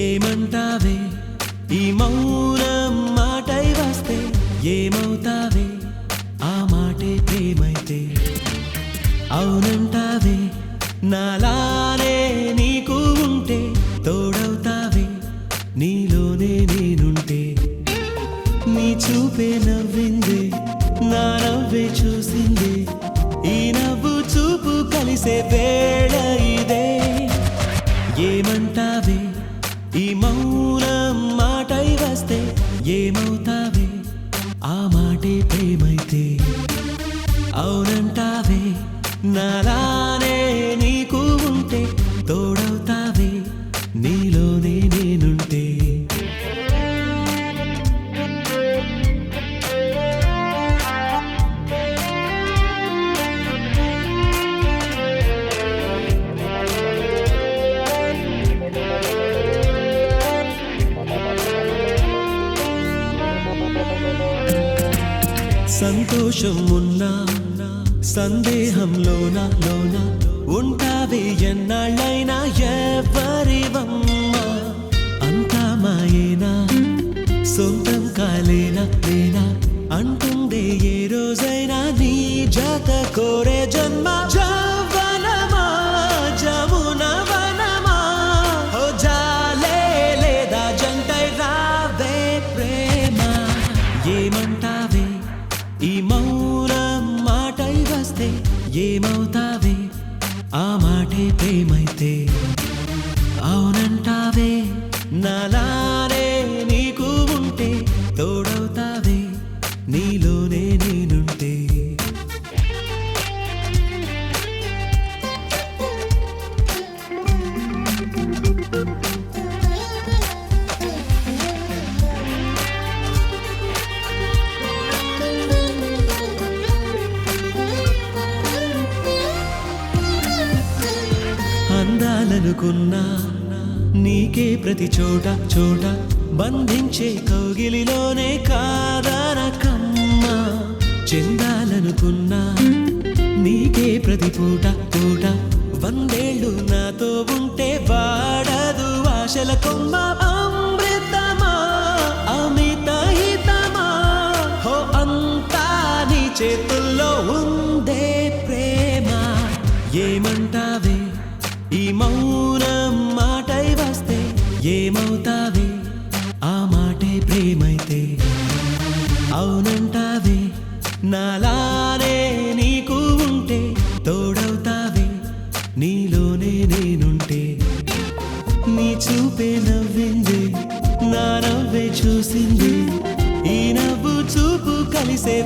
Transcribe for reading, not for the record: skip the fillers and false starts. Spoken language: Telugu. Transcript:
ఏమంటావే ఈ మౌనం మాటై వస్తే ఏమవుతావే ఆ మాటే ప్రేమైతే అవునంటావే నాలానే నీకు ఉంటే తోడవుతావే నీలోనే నేనుంటే నీ చూపే నవ్విందే నా నవ్వే చూసిందే ఈ నవ్వు చూపు కలిసే వేళ ఇదే ఏమంటావే ఈ మౌనం మాటై వస్తే ఏమవుతావే ఆ మాటే ప్రేమైతే అవునంటావే నాలానే నీకు ఉంటే తోడవుతావే నీలోనే నేనుంటే సంతోషం ఉన్నా సందేహంలోన ఉంటావే ఎన్నాళ్ళైనా ఎవరివమ్మా అంతా మాయేనా సొంతం కాలేనా నేనా అంటుందే ఏ రోజైనా నీ జత కోరే జన్మ జవనమా జమున వనమా ఓ జాలే లేదా జంటై రావే ప్రేమ ఏమంటావే ఈ మౌనం మాటై వస్తే ఏమవుతావే ఆ మాటే ప్రేమైతే అవునంటావే నాలానే నీకు ఉంటే తోడవుతావే నీలోనే నేనుంటే అందాలనుకున్నా నీకే ప్రతి చోట బంధించే కౌగిలిలోనే కాదనకమ్మా చెందాలనుకున్నా నీకే ప్రతి పూట వందేళ్ళు నాతో ఉంటే వాడదు ఆశల కొమ్మ అమృతమా అమిత హితమా హో అంతా నీ చేతుల్లో ఉందే ప్రేమ ఏమంటావే ఈ మౌనం మాటై వస్తే ఏమవుతావే ఆ మాటే ప్రేమైతే అవునంటావే నాలానే నీకు ఉంటే తోడవుతావే నీలోనే నేనుంటే నీ చూపే నవ్విందే నా నవ్వే చూసిందే ఈ నవ్వు చూపు కలిసే